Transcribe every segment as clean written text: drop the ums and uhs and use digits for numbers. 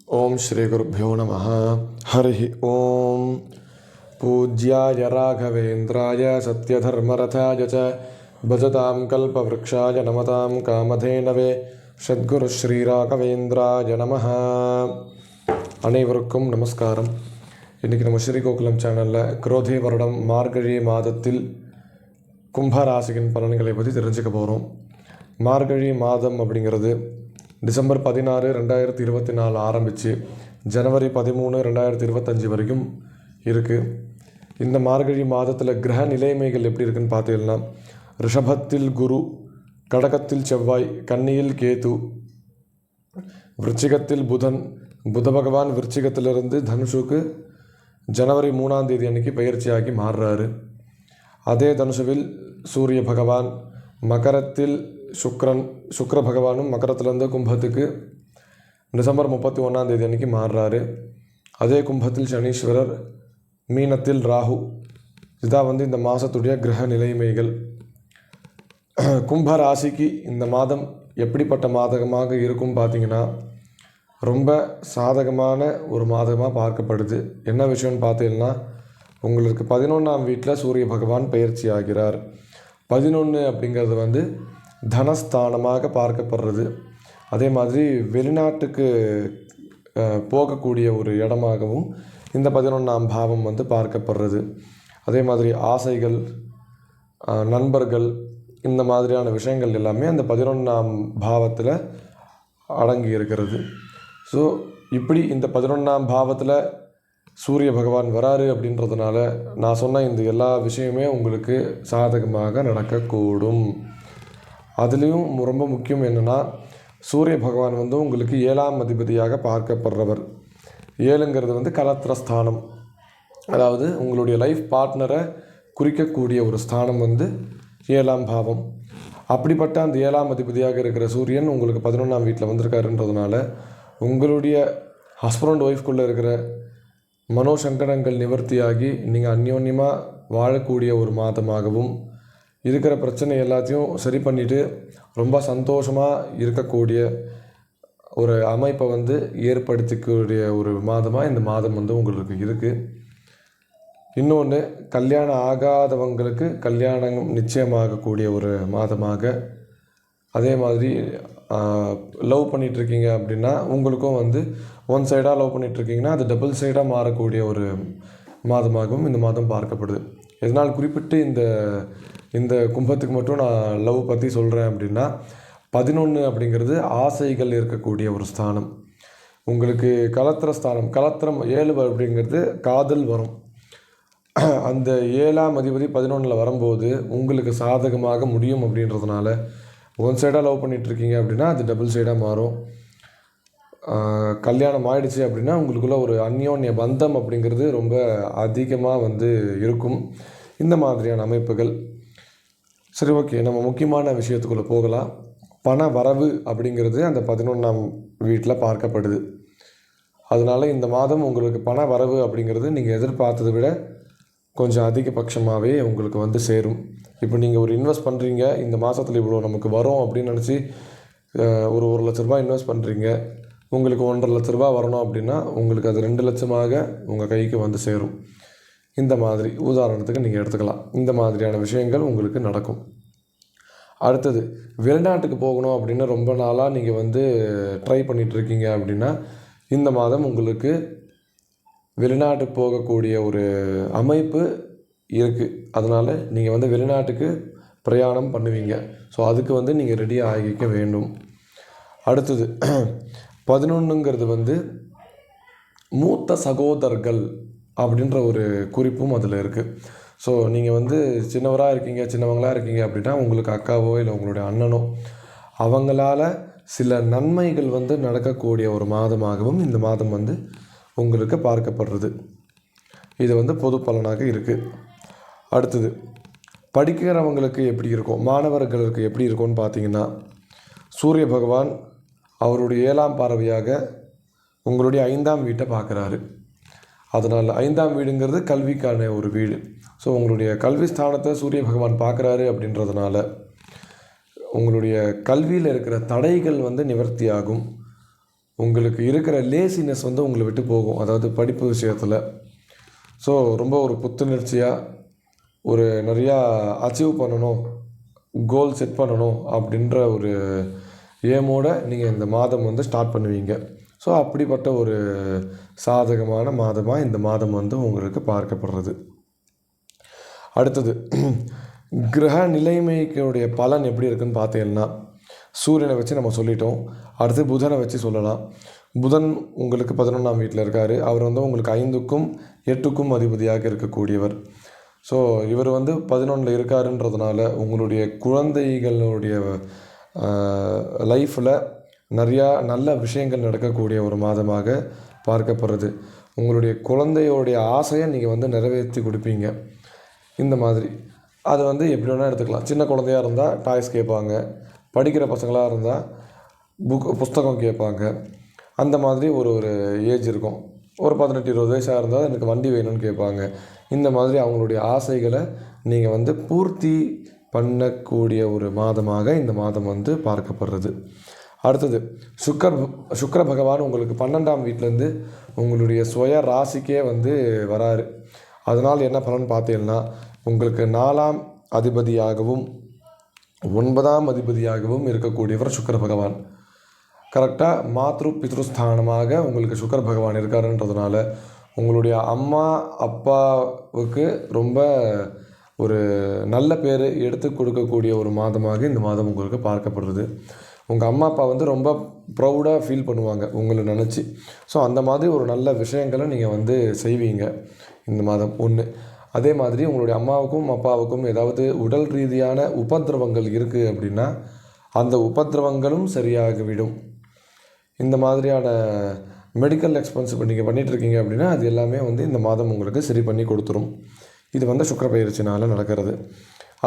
ओम श्री गुरुभ्यो नमः। हरि ओम। पूज्याय राघवेन्द्राय सत्यधर्मरथाय च भजतां कल्पवृक्षाय नमतां कामधेनवे सद्गुरु श्री राघवेन्द्राय நமஹ. அனைவருக்கும் நமஸ்காரம். இன்றைக்கி நம்ம ஸ்ரீகோகுலம் சேனலில் குரோதி வருடம் மார்கழி மாதத்தில் கும்பராசியின் பலன்களை பற்றி தெரிஞ்சுக்க போகிறோம். மார்கழி மாதம் அப்படிங்கிறது டிசம்பர் 16, 2024 ஆரம்பித்து ஜனவரி 13, 2025 வரைக்கும் இருக்குது. இந்த மார்கழி மாதத்தில் கிரக நிலைமைகள் எப்படி இருக்குன்னு பார்த்தீங்கன்னா, ரிஷபத்தில் குரு, கடகத்தில் செவ்வாய், கன்னியில் கேது, விருச்சிகத்தில் புதன். புத பகவான் விருச்சிகத்திலிருந்து தனுஷுக்கு ஜனவரி 3ஆம் தேதி அன்னைக்கு பயிற்சியாகி மாறுறாரு. அதே தனுஷுவில் சூரிய பகவான், மகரத்தில் சுக்கிர பகவானும் மகரத்திலேருந்து கும்பத்துக்கு டிசம்பர் 31ஆம் தேதி அன்னைக்கு மாறுறாரு. அதே கும்பத்தில் சனீஸ்வரர், மீனத்தில் ராகு. இதான் இந்த மாதத்துடைய கிரக நிலைமைகள். கும்ப ராசிக்கு இந்த மாதம் எப்படிப்பட்ட மாதமாக இருக்கும் பார்த்தீங்கன்னா, ரொம்ப சாதகமான ஒரு மாதமாக பார்க்கப்படுது. என்ன விஷயம்னு பார்த்தீங்கன்னா, உங்களுக்கு 11ஆம் வீட்டில் சூரிய பகவான் பயிற்சி ஆகிறார். 11 அப்படிங்கிறது தனஸ்தானமாக பார்க்கப்படுறது. அதே மாதிரி வெளிநாட்டுக்கு போகக்கூடிய ஒரு இடமாகவும் இந்த 11ஆம் பாவம் பார்க்கப்படுறது. அதே மாதிரி ஆசைகள், நண்பர்கள், இந்த மாதிரியான விஷயங்கள் எல்லாமே அந்த 11ஆம் பாவத்தில் அடங்கி இருக்கிறது. ஸோ இப்படி இந்த 11ஆம் பாவத்தில் சூரிய பகவான் வராரு அப்படின்றதுனால நான் சொன்ன இந்த எல்லா விஷயமே உங்களுக்கு சாதகமாக நடக்கக்கூடும். அதுலேயும் ரொம்ப முக்கியம் என்னென்னா, சூரிய பகவான் உங்களுக்கு 7ஆம் அதிபதியாக பார்க்கப்படுறவர். 7ங்கிறது கலத்திரஸ்தானம், அதாவது உங்களுடைய லைஃப் பார்ட்னரை குறிக்கக்கூடிய ஒரு ஸ்தானம் 7ஆம் பாவம். அப்படிப்பட்ட அந்த 7ஆம் அதிபதியாக இருக்கிற சூரியன் உங்களுக்கு 11ஆம் வீட்டில் வந்திருக்காருன்றதுனால உங்களுடைய ஹஸ்பண்ட் ஒய்ஃப்குள்ளே இருக்கிற மனோசங்கடங்கள் நிவர்த்தியாகி நீங்கள் அந்யோன்யமாக வாழக்கூடிய ஒரு மாதமாகவும், இருக்கிற பிரச்சனை எல்லாத்தையும் சரி பண்ணிவிட்டு ரொம்ப சந்தோஷமாக இருக்கக்கூடிய ஒரு அமைப்பை ஏற்படுத்திக்கூடிய ஒரு மாதமாக இந்த மாதம் உங்களுக்கு இருக்குது. இன்னொன்று, கல்யாணம் ஆகாதவங்களுக்கு கல்யாணம் நிச்சயமாகக்கூடிய ஒரு மாதமாக, அதே மாதிரி லவ் பண்ணிகிட்ருக்கீங்க அப்படின்னா உங்களுக்கும் ஒன் சைடாக லவ் பண்ணிகிட்ருக்கீங்கன்னா அது டபுள் சைடாக மாறக்கூடிய ஒரு மாதமாகவும் இந்த மாதம் பார்க்கப்படுது. எதனால் குறிப்பிட்டு இந்த கும்பத்துக்கு மட்டும் நான் லவ் பற்றி சொல்கிறேன் அப்படின்னா, 11 அப்படிங்கிறது ஆசைகள் இருக்கக்கூடிய ஒரு ஸ்தானம். உங்களுக்கு கலத்திரஸ்தானம், கலத்திரம் 7 அப்படிங்கிறது காதல் வரும். அந்த 7ஆம் அதிபதி 11ல் வரும்போது உங்களுக்கு சாதகமாக முடியும். அப்படின்றதுனால ஒன் சைடாக லவ் பண்ணிகிட்ருக்கீங்க அப்படின்னா அது டபுள் சைடாக மாறும். கல்யாணம் ஆயிடுச்சு அப்படின்னா உங்களுக்குள்ள ஒரு அந்யோன்ய பந்தம் அப்படிங்கிறது ரொம்ப அதிகமாக இருக்கும். இந்த மாதிரியான அமைப்புகள். சரி, ஓகே, நம்ம முக்கியமான விஷயத்துக்குள்ளே போகலாம். பண வரவு அப்படிங்கிறது அந்த 11ஆம் வீட்டில் பார்க்கப்படுது. அதனால் இந்த மாதம் உங்களுக்கு பண வரவு அப்படிங்கிறது நீங்கள் எதிர்பார்த்ததை விட கொஞ்சம் அதிகபட்சமாகவே உங்களுக்கு சேரும். இப்போ நீங்கள் ஒரு இன்வெஸ்ட் பண்ணுறீங்க, இந்த மாதத்தில் இவ்வளோ நமக்கு வரும் அப்படின்னு நினச்சி ஒரு 1 லட்ச ரூபா இன்வெஸ்ட் பண்ணுறீங்க. உங்களுக்கு 1.5 லட்ச ரூபா வரணும் அப்படின்னா உங்களுக்கு அது 2 லட்சமாக உங்கள் கைக்கு சேரும். இந்த மாதிரி உதாரணத்துக்கு நீங்கள் எடுத்துக்கலாம். இந்த மாதிரியான விஷயங்கள் உங்களுக்கு நடக்கும். அடுத்தது, வெளிநாட்டுக்கு போகணும் அப்படின்னு ரொம்ப நாளாக நீங்கள் ட்ரை பண்ணிகிட்ருக்கீங்க அப்படின்னா இந்த மாதம் உங்களுக்கு வெளிநாட்டு போகக்கூடிய ஒரு அமைப்பு இருக்குது. அதனால் நீங்கள் வெளிநாட்டுக்கு பிரயாணம் பண்ணுவீங்க. ஸோ அதுக்கு நீங்கள் ரெடியாக ஆகிக்க வேண்டும். அடுத்தது 11ங்கிறது மூத்த சகோதரர்கள் அப்படின்ற ஒரு குறிப்பும் அதில் இருக்குது. ஸோ நீங்கள் சின்னவராக இருக்கீங்க, சின்னவங்களாக இருக்கீங்க அப்படின்னா உங்களுக்கு அக்காவோ இல்லை உங்களுடைய அண்ணனோ அவங்களால சில நன்மைகள் நடக்கக்கூடிய ஒரு மாதமாகவும் இந்த மாதம் உங்களுக்கு பார்க்கப்படுறது. இது பொது பலனாக இருக்குது. அடுத்தது, படிக்கிறவங்களுக்கு எப்படி இருக்கும், மாணவர்களுக்கு எப்படி இருக்கும்னு பார்த்தீங்கன்னா, சூரிய பகவான் அவருடைய 7ஆம் பார்வையாக உங்களுடைய 5ஆம் வீட்டை பார்க்குறாரு. அதனால் 5ஆம் வீடுங்கிறது கல்விக்கான ஒரு வீடு. ஸோ உங்களுடைய கல்வி ஸ்தானத்தை சூரிய பகவான் பார்க்குறாரு அப்படின்றதுனால உங்களுடைய கல்வியில் இருக்கிற தடைகள் நிவர்த்தியாகும். உங்களுக்கு இருக்கிற லேசினஸ் வந்து உங்களை விட்டு போகும், அதாவது படிப்பு விஷயத்தில். ஸோ ரொம்ப ஒரு புத்துணர்ச்சியாக ஒரு நிறையா அச்சீவ் பண்ணணும், கோல் செட் பண்ணணும் அப்படின்ற ஒரு ஏமோட நீங்கள் இந்த மாதம் வந்து ஸ்டார்ட் பண்ணுவீங்க. ஸோ அப்படிப்பட்ட ஒரு சாதகமான மாதமாக இந்த மாதம் வந்து உங்களுக்கு பார்க்கப்படுறது. அடுத்தது கிரக நிலைமைக்குடைய பலன் எப்படி இருக்குன்னு பார்த்தீங்கன்னா, சூரியனை வச்சு நம்ம சொல்லிட்டோம். அடுத்து புதனை வச்சு சொல்லலாம். புதன் உங்களுக்கு 11ஆம் வீட்டில் இருக்கார். அவர் வந்து உங்களுக்கு 5க்கும் 8க்கும் அதிபதியாக இருக்கக்கூடியவர். ஸோ இவர் வந்து 11ல் இருக்காருன்றதுனால உங்களுடைய குழந்தைகளுடைய லைஃப்பில் நிறையா நல்ல விஷயங்கள் நடக்கக்கூடிய ஒரு மாதமாக பார்க்கப்படுறது. உங்களுடைய குழந்தையோடைய ஆசையை நீங்கள் வந்து நிறைவேற்றி கொடுப்பீங்க. இந்த மாதிரி அது வந்து எப்படி வேணால் எடுத்துக்கலாம். சின்ன குழந்தையாக இருந்தால் டாய்ஸ் கேட்பாங்க, படிக்கிற பசங்களாக இருந்தால் புஸ்தகம் கேட்பாங்க. அந்த மாதிரி ஒரு ஏஜ் இருக்கும். ஒரு 18-20 வயசாக இருந்தால் எனக்கு வண்டி வேணும்னு கேட்பாங்க. இந்த மாதிரி அவங்களுடைய ஆசைகளை நீங்கள் வந்து பூர்த்தி பண்ணக்கூடிய ஒரு மாதமாக இந்த மாதம் வந்து பார்க்கப்படுறது. அடுத்தது சுக்கிர பகவான் உங்களுக்கு 12ஆம் வீட்டிலேருந்து உங்களுடைய சுய ராசிக்கே வந்து வராரு. அதனால் என்ன பலன் பார்த்தீங்கன்னா, உங்களுக்கு 4ஆம் அதிபதியாகவும் 9ஆம் அதிபதியாகவும் இருக்கக்கூடியவர் சுக்கிர பகவான். கரெக்டாக மாத்ரு பித்ருஸ்தானமாக உங்களுக்கு சுக்கிர பகவான் இருக்காருன்றதுனால உங்களுடைய அம்மா அப்பாவுக்கு ரொம்ப ஒரு நல்ல பேர் எடுத்து கொடுக்கக்கூடிய ஒரு மாதமாக இந்த மாதம் உங்களுக்கு பார்க்கப்படுறது. உங்கள் அம்மா அப்பா வந்து ரொம்ப ப்ரௌடாக ஃபீல் பண்ணுவாங்க உங்களை நினச்சி. ஸோ அந்த மாதிரி ஒரு நல்ல விஷயங்களை நீங்கள் வந்து செய்வீங்க இந்த மாதம் ஒன்று. அதே மாதிரி உங்களுடைய அம்மாவுக்கும் அப்பாவுக்கும் ஏதாவது உடல் ரீதியான உபத்திரவங்கள் இருக்குது அப்படின்னா அந்த உபத்திரவங்களும் சரியாகிவிடும். இந்த மாதிரியான மெடிக்கல் எக்ஸ்பென்ஸ் இப்போ நீங்கள் பண்ணிகிட்ருக்கீங்க அப்படின்னா அது எல்லாமே வந்து இந்த மாதம் உங்களுக்கு சரி பண்ணி கொடுத்துரும். இது வந்து சுக்கிர பயிற்சினால் நடக்கிறது.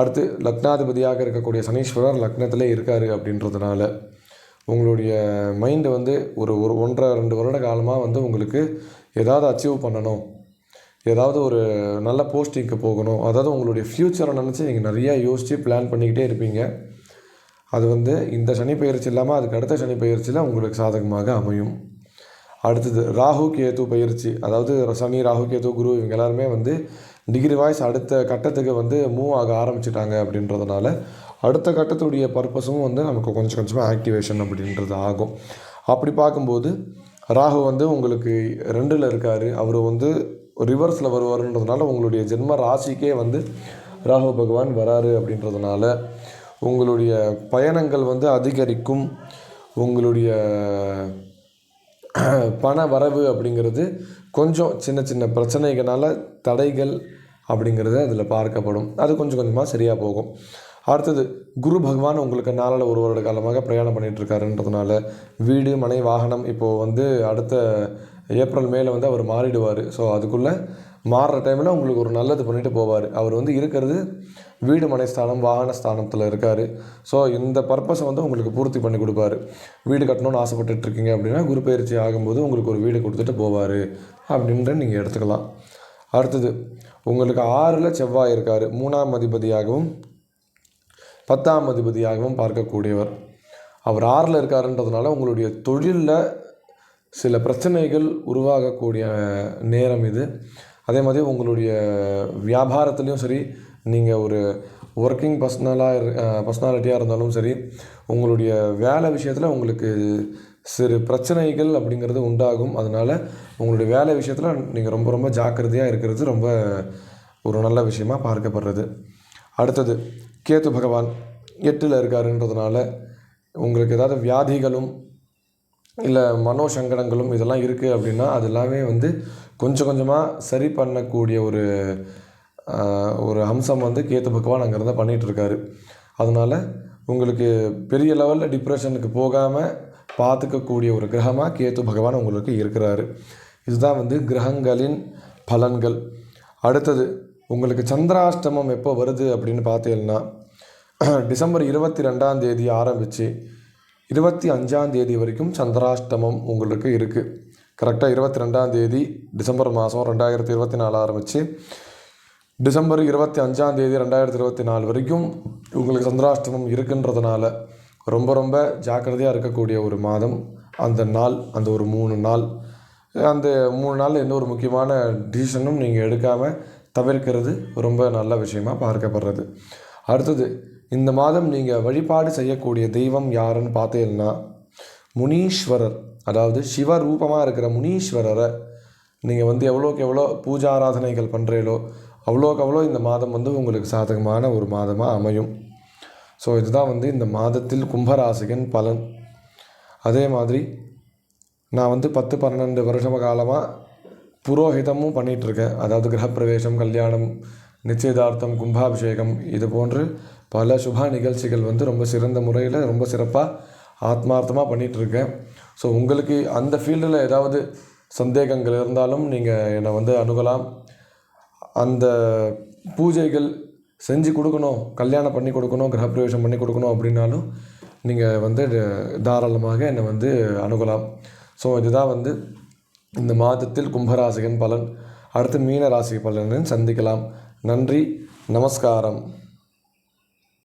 அடுத்து லக்னாதிபதியாக இருக்கக்கூடிய சனீஸ்வரர் லக்னத்திலே இருக்கார் அப்படின்றதுனால உங்களுடைய மைண்டு வந்து ஒரு 1.5-2 வருட காலமாக வந்து உங்களுக்கு ஏதாவது அச்சீவ் பண்ணணும், ஏதாவது ஒரு நல்ல போஸ்டிங்க்கு போகணும், அதாவது உங்களுடைய ஃப்யூச்சரை நினச்சி நீங்கள் நிறையா யோசித்து பிளான் பண்ணிக்கிட்டே இருப்பீங்க. அது வந்து இந்த சனி பயிற்சி இல்லாமல் அதுக்கு அடுத்த சனி பயிற்சியில் உங்களுக்கு சாதகமாக அமையும். அடுத்தது ராகு கேது பயிற்சி, அதாவது சனி ராகு கேது குரு இவங்க எல்லாருமே வந்து டிகிரி வாய்ஸ் அடுத்த கட்டத்துக்கு வந்து மூவ் ஆக ஆரம்பிச்சிட்டாங்க. அப்படின்றதுனால அடுத்த கட்டத்துடைய பர்பஸும் வந்து நமக்கு கொஞ்சம் கொஞ்சமாக ஆக்டிவேஷன் அப்படின்றது ஆகும். அப்படி பார்க்கும்போது ராகு வந்து உங்களுக்கு 2ல் இருக்கார். அவர் வந்து ரிவர்ஸில் வருவாருன்றதுனால உங்களுடைய ஜென்ம ராசிக்கே வந்து ராகு பகவான் வராரு. அப்படின்றதுனால உங்களுடைய பயணங்கள் வந்து அதிகரிக்கும். உங்களுடைய பண வரவு அப்படிங்கிறது கொஞ்சம் சின்ன சின்ன பிரச்சனைகளால் தடைகள் அப்படிங்கிறது அதில் பார்க்கப்படும். அது கொஞ்சம் கொஞ்சமாக சரியாக போகும். அடுத்தது குரு பகவான் உங்களுக்கு 4ல் 1 வருட காலமாக பிரயாணம் பண்ணிகிட்ருக்காருன்றதுனால வீடு மனை வாகனம் இப்போது வந்து அடுத்த ஏப்ரல் மேலே வந்து அவர் மாறிடுவார். ஸோ அதுக்குள்ளே மாறுற டைமில் உங்களுக்கு ஒரு நல்லது பண்ணிட்டு போவார். அவர் வந்து இருக்கிறது வீடு மனை ஸ்தானம் வாகன ஸ்தானத்தில் இருக்கார். ஸோ இந்த பர்பஸை வந்து உங்களுக்கு பூர்த்தி பண்ணி கொடுப்பார். வீடு கட்டணும்னு ஆசைப்பட்டுருக்கீங்க அப்படின்னா குரு பயிற்சி ஆகும்போது உங்களுக்கு ஒரு வீடு கொடுத்துட்டு போவார் அப்படின்ற நீங்கள் எடுத்துக்கலாம். அடுத்தது உங்களுக்கு 6ல் செவ்வாய் இருக்கார். 3ஆம் அதிபதியாகவும் 10ஆம் அதிபதியாகவும் பார்க்கக்கூடியவர். அவர் 6ல் இருக்காருன்றதுனால உங்களுடைய தொழிலில் சில பிரச்சனைகள் உருவாகக்கூடிய நேரம் இது. அதே மாதிரி உங்களுடைய வியாபாரத்துலேயும் சரி, நீங்கள் ஒரு ஒர்க்கிங் பர்சனாலிட்டியாக இருந்தாலும் சரி, உங்களுடைய வேலை விஷயத்தில் உங்களுக்கு சிறு பிரச்சனைகள் அப்படிங்கிறது உண்டாகும். அதனால் உங்களுடைய வேலை விஷயத்தில் நீங்கள் ரொம்ப ரொம்ப ஜாக்கிரதையாக இருக்கிறது ரொம்ப ஒரு நல்ல விஷயமாக பார்க்கப்படுறது. அடுத்தது கேது பகவான் 8ல் இருக்காருன்றதுனால உங்களுக்கு ஏதாவது வியாதிகளும் இல்லை மனோசங்கடங்களும் இதெல்லாம் இருக்குது அப்படின்னா அது எல்லாமே வந்து கொஞ்சம் கொஞ்சமாக சரி பண்ணக்கூடிய ஒரு அம்சம் வந்து கேத்து பகவான் அங்கேருந்து பண்ணிகிட்ருக்காரு. அதனால் உங்களுக்கு பெரிய லெவலில் டிப்ரெஷனுக்கு போகாமல் பார்த்துக்கக்கூடிய ஒரு கிரகமாக கேத்து பகவான் உங்களுக்கு இருக்கிறாரு. இதுதான் வந்து கிரகங்களின் பலன்கள். அடுத்தது உங்களுக்கு சந்திராஷ்டமம் எப்போ வருது அப்படின்னு பார்த்தீங்கன்னா டிசம்பர் 22ஆம் தேதி ஆரம்பித்து 25ஆம் தேதி வரைக்கும் சந்திராஷ்டமம் உங்களுக்கு இருக்குது. கரெக்டாக 22ஆம் தேதி டிசம்பர் மாதம் 2024 ஆரம்பித்து டிசம்பர் 25ஆம் தேதி 2024 வரைக்கும் உங்களுக்கு சந்திராஷ்டமம் இருக்குன்றதுனால ரொம்ப ரொம்ப ஜாக்கிரதையாக இருக்கக்கூடிய ஒரு மாதம் அந்த நாள், அந்த ஒரு 3 நாள், அந்த 3 நாளில் எந்த ஒரு முக்கியமான டிசிஷனும் நீங்கள் எடுக்காமல் தவிர்க்கிறது ரொம்ப நல்ல விஷயமாக பார்க்கப்படுறது. அடுத்தது, இந்த மாதம் நீங்கள் வழிபாடு செய்யக்கூடிய தெய்வம் யாருன்னு பார்த்தீங்கன்னா முனீஸ்வரர், அதாவது சிவரூபமாக இருக்கிற முனீஸ்வரரை நீங்கள் எவ்வளோக்கு எவ்வளோ பூஜா ஆராதனைகள் பண்ணுறீங்களோ அவ்வளோக்கு அவ்வளோ இந்த மாதம் உங்களுக்கு சாதகமான ஒரு மாதமாக அமையும். ஸோ இதுதான் இந்த மாதத்தில் கும்பராசியின் பலன். அதே மாதிரி நான் 10-12 வருஷ காலமாக புரோஹிதமும் பண்ணிகிட்ருக்கேன். அதாவது கிரகப்பிரவேசம், கல்யாணம், நிச்சயதார்த்தம், கும்பாபிஷேகம், இது போன்று பல சுப நிகழ்ச்சிகள் ரொம்ப சிறந்த முறையில் ரொம்ப சிறப்பாக ஆத்மார்த்தமாக பண்ணிகிட்ருக்கேன். ஸோ உங்களுக்கு அந்த ஃபீல்டில் ஏதாவது சந்தேகங்கள் இருந்தாலும் நீங்கள் என்னை அணுகலாம். அந்த பூஜைகள் செஞ்சு கொடுக்கணும், கல்யாணம் பண்ணி கொடுக்கணும், கிரகப்பிரவேசம் பண்ணி கொடுக்கணும் அப்படின்னாலும் நீங்கள் தாராளமாக என்னை அணுகலாம். ஸோ இதுதான் இந்த மாதத்தில் கும்பராசியின் பலன். அடுத்து மீன ராசி பலனை சந்திக்கலாம். நன்றி, நமஸ்காரம்.